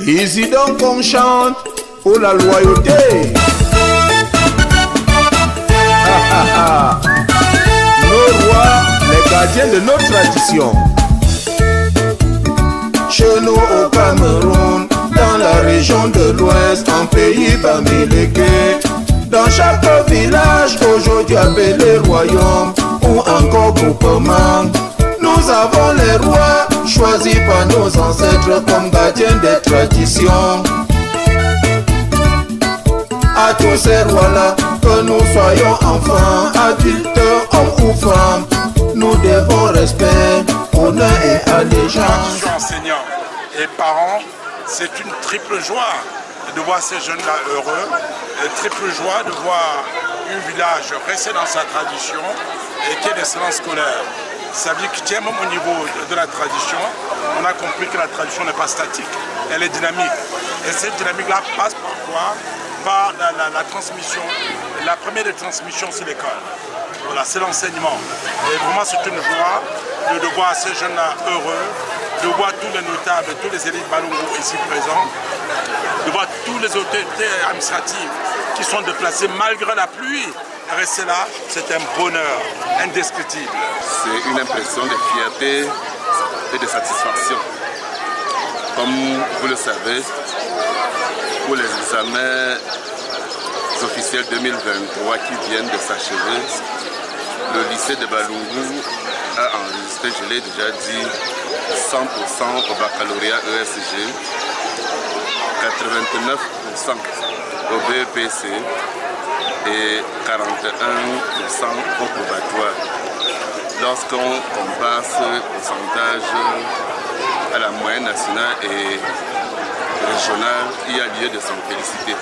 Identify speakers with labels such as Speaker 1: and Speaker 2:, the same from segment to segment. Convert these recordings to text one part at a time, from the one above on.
Speaker 1: Ici donc on chante pour la loyauté. Nos rois, les gardiens de nos traditions. Chez nous au Cameroun, dans la région de l'Ouest, en pays Bamileke, dans chaque village aujourd'hui appelé royaume ou encore groupement, nous avons les rois choisis par nos ancêtres comme gardiens des traditions. À tous ces rois-là, que nous soyons enfants, adultes, hommes ou femmes, nous devons respect, honneur et allégeance.
Speaker 2: Je suis enseignant et parent, c'est une triple joie de voir ces jeunes-là heureux, et triple joie de voir un village rester dans sa tradition et qu'il y ait d'excellence scolaire. Ça veut dire que même au niveau de la tradition, on a compris que la tradition n'est pas statique, elle est dynamique. Et cette dynamique-là passe par quoi? Par la transmission. La première des transmissions, c'est l'école. Voilà, c'est l'enseignement. Et vraiment, c'est une joie de voir ces jeunes-là heureux, de voir tous les notables, tous les élites Balungu ici présents, de voir tous les autorités administratives qui sont déplacées malgré la pluie. Rester là, c'est un bonheur indescriptible.
Speaker 3: C'est une impression de fierté et de satisfaction. Comme vous le savez, pour les examens officiels 2023 qui viennent de s'achever, le lycée de Balungu a enregistré, je l'ai déjà dit, 100% au baccalauréat ESG, 89% au BEPC et 41% au probatoire. Lorsqu'on compare ce pourcentage à la moyenne nationale et régionale, il y a lieu de s'en féliciter.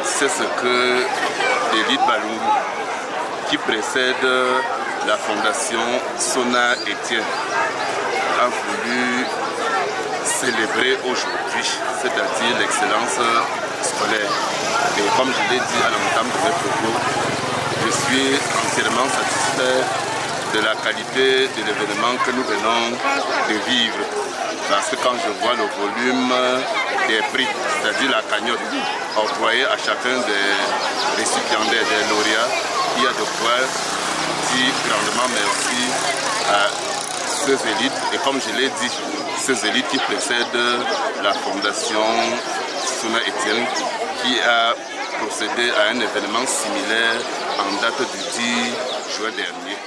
Speaker 3: C'est ce que l'élite Balungu, qui précède la fondation Sona Etienne, a voulu célébrer aujourd'hui, c'est-à-dire l'excellence scolaire. Et comme je l'ai dit à l'entame de mes propos, je suis entièrement satisfait de la qualité de l'événement que nous venons de vivre. Parce que quand je vois le volume des prix, c'est-à-dire la cagnotte octroyée à chacun des récipiendaires, des lauréats, il y a de quoi dire grandement merci à ces élites. Et comme je l'ai dit, ces élites qui précèdent la fondation Sona Etienne, qui a procédé à un événement similaire en date du 10 juin dernier.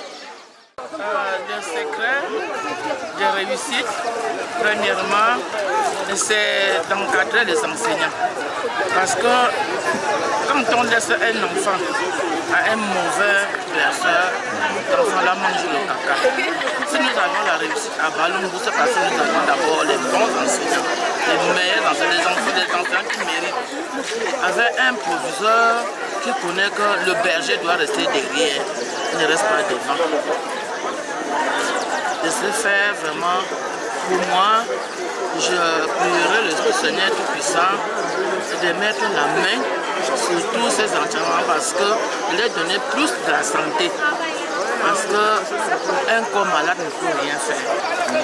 Speaker 4: Le secret de réussite, premièrement, c'est d'encadrer les enseignants. Parce que quand on laisse un enfant à un mauvais berceur, l'enfant-là mange le caca. Si nous avons la réussite à Balungu, c'est parce que nous avons d'abord les bons enseignants, les meilleurs enseignants, des enseignants qui méritent. Avec un proviseur qui connaît que le berger doit rester derrière, il ne reste pas devant. De ce faire vraiment, pour moi, je prierai le Seigneur Tout-Puissant de mettre la main sur tous ces enseignements parce qu'il est donné plus de la santé. Parce qu'un corps malade ne peut rien faire.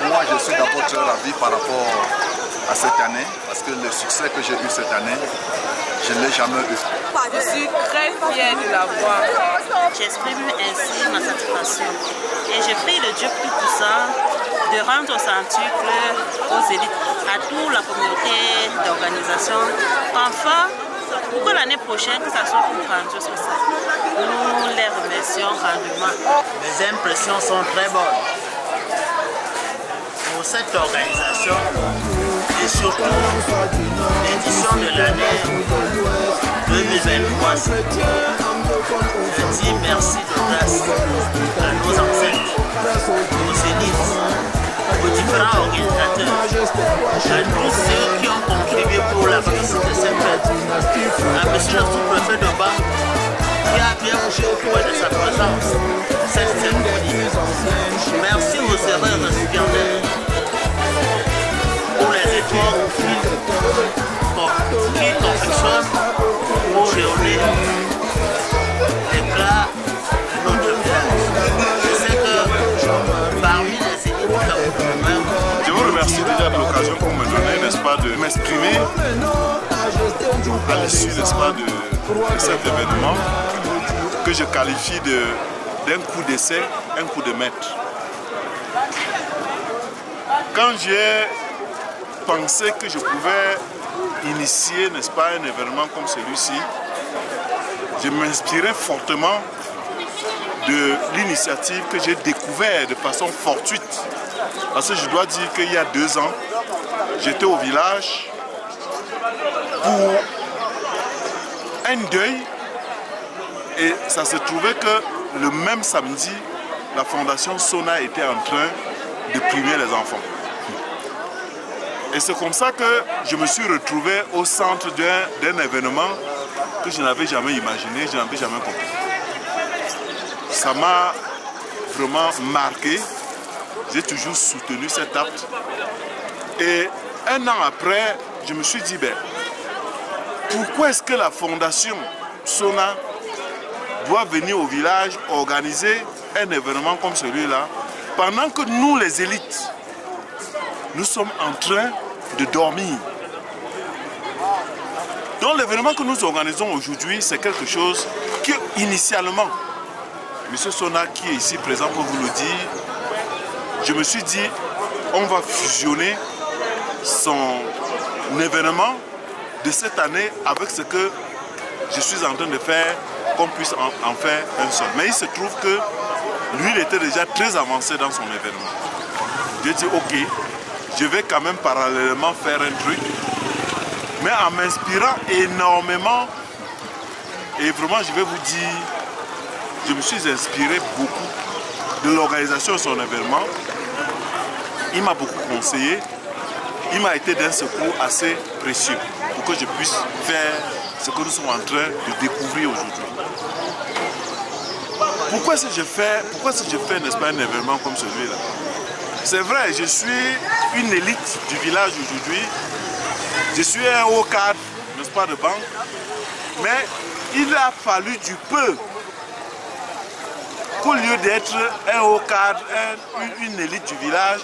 Speaker 5: Moi, je suis d'abord très ravi par rapport à cette année, parce que le succès que j'ai eu cette année, je ne l'ai jamais eu.
Speaker 6: Je suis très fière de la voir.
Speaker 7: J'exprime ainsi ma satisfaction. Et je prie le Dieu Tout-Puissant de rendre au centuple, aux élites, à toute la communauté d'organisation, enfin, pour que l'année prochaine, que ça soit plus grandiose que ça. Nous les remercions grandement.
Speaker 8: Les impressions sont très bonnes pour cette organisation et surtout l'édition de l'année 2023. Je dis merci de grâce à nos ancêtres, aux élites, aux différents organisateurs, à tous ceux qui ont contribué pour la réussite de cette fête, à monsieur le sous-préfet de Bam, qui a bien bougé au point de sa présence cette cérémonie. Merci aux erreurs récipiendaires pour les efforts qui confectionnent pour rayonner l'éclat de notre village. Je sais que parmi les équipes,
Speaker 2: je vous remercie.
Speaker 9: Merci déjà de l'occasion qu'on me donnait, n'est-ce pas, de m'exprimer à l'issue, n'est-ce pas, de cet événement que je qualifie d'un coup d'essai, un coup de maître. Quand j'ai pensé que je pouvais initier, n'est-ce pas, un événement comme celui-ci, je m'inspirais fortement de l'initiative que j'ai découverte de façon fortuite. Parce que je dois dire qu'il y a 2 ans, j'étais au village pour un deuil et ça se trouvait que le même samedi, la fondation Sona était en train de primer les enfants. Et c'est comme ça que je me suis retrouvé au centre d'un événement que je n'avais jamais imaginé, je n'avais jamais compris. Ça m'a vraiment marqué. J'ai toujours soutenu cet acte. Et 1 an après, je me suis dit, ben, pourquoi est-ce que la fondation Sona doit venir au village organiser un événement comme celui-là, pendant que nous, les élites, nous sommes en train de dormir. Donc l'événement que nous organisons aujourd'hui, c'est quelque chose qui, initialement, M. Sona, qui est ici présent pour vous le dire, je me suis dit, on va fusionner son événement de cette année avec ce que je suis en train de faire, qu'on puisse en faire un seul. Mais il se trouve que lui, il était déjà très avancé dans son événement. J'ai dit, ok, je vais quand même parallèlement faire un truc, mais en m'inspirant énormément, et vraiment, je vais vous dire, je me suis inspiré beaucoup de l'organisation de son événement. Il m'a beaucoup conseillé. Il m'a été d'un secours assez précieux pour que je puisse faire ce que nous sommes en train de découvrir aujourd'hui. Pourquoi est-ce que je fais, n'est-ce pas, un événement comme celui-là? C'est vrai, je suis une élite du village aujourd'hui. Je suis un haut cadre, n'est-ce pas, de banque. Mais il a fallu du peu qu'au lieu d'être un haut cadre, une élite du village,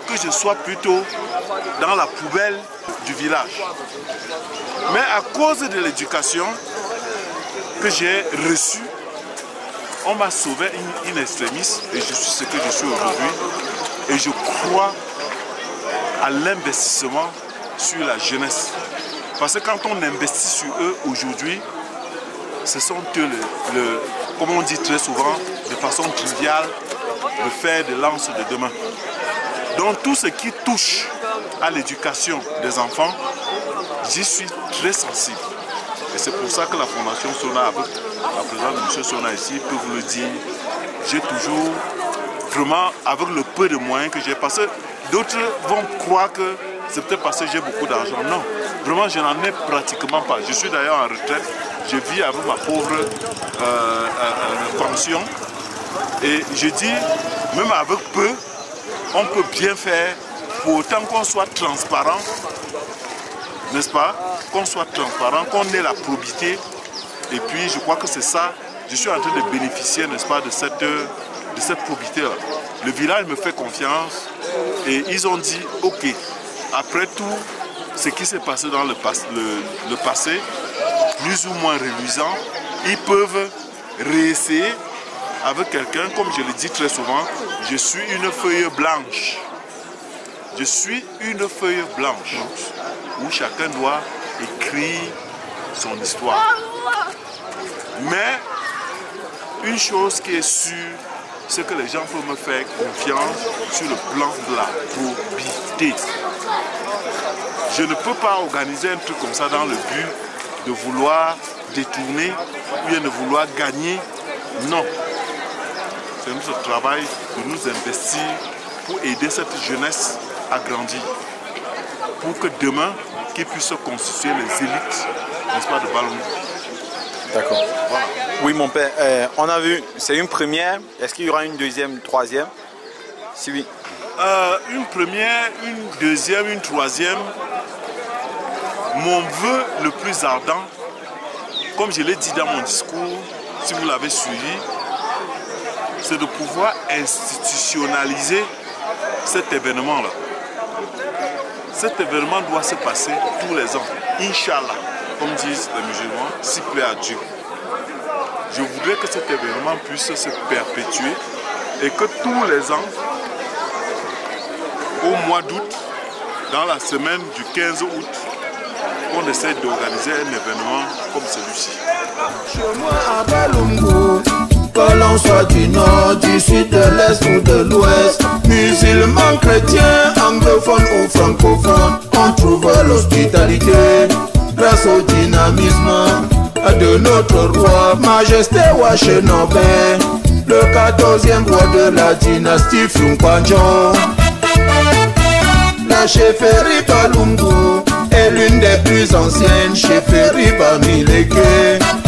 Speaker 9: que je sois plutôt dans la poubelle du village. Mais à cause de l'éducation que j'ai reçue, on m'a sauvé in extremis et je suis ce que je suis aujourd'hui. Et je crois à l'investissement sur la jeunesse. Parce que quand on investit sur eux aujourd'hui, ce sont eux, comme on dit très souvent, de façon triviale, le fer de lance de demain. Donc tout ce qui touche à l'éducation des enfants, j'y suis très sensible. Et c'est pour ça que la Fondation Sona, avec la présence de M. Sona ici, peut vous le dire, j'ai toujours, vraiment, avec le peu de moyens que j'ai, parce que d'autres vont croire que c'est peut-être parce que j'ai beaucoup d'argent. Non, vraiment, je n'en ai pratiquement pas. Je suis d'ailleurs en retraite, je vis avec ma pauvre pension. Et je dis, même avec peu, on peut bien faire pour autant qu'on soit transparent, n'est-ce pas? Qu'on soit transparent, qu'on ait la probité. Et puis je crois que c'est ça, je suis en train de bénéficier, n'est-ce pas, de cette probité-là. Le village me fait confiance et ils ont dit, ok, après tout ce qui s'est passé dans le passé, plus ou moins reluisant, ils peuvent réessayer avec quelqu'un, comme je le dis très souvent, je suis une feuille blanche. Je suis une feuille blanche où chacun doit écrire son histoire. Mais une chose qui est sûre, c'est que les gens peuvent me faire confiance sur le plan de la probité. Je ne peux pas organiser un truc comme ça dans le but de vouloir détourner ou bien de vouloir gagner. Non. C'est notre travail de nous investir pour aider cette jeunesse à grandir. Pour que demain, qu'ils puissent constituer les élites, n'est-ce pas, de Baloundou.
Speaker 10: D'accord. Voilà. Oui, mon père, on a vu, c'est une première. Est-ce qu'il y aura une deuxième, une troisième? Si oui.
Speaker 9: Une première, une deuxième, une troisième. Mon vœu le plus ardent, comme je l'ai dit dans mon discours, si vous l'avez suivi, c'est de pouvoir institutionnaliser cet événement-là. cet événement doit se passer tous les ans. Inch'Allah, comme disent les musulmans, s'il plaît à Dieu. Je voudrais que cet événement puisse se perpétuer et que tous les ans, au mois d'août, dans la semaine du 15 août, on essaie d'organiser un événement comme celui-ci.
Speaker 1: Chez moi à Balungu, que l'on soit du nord, du sud, de l'est ou de l'ouest, musulmans, chrétiens, anglophones ou francophones, on trouve l'hospitalité grâce au dynamisme de notre roi, Majesté Washenobé, le 14e roi de la dynastie Fumpanjo. La chefferie Balungu est l'une des plus anciennes chefferies Bamileke.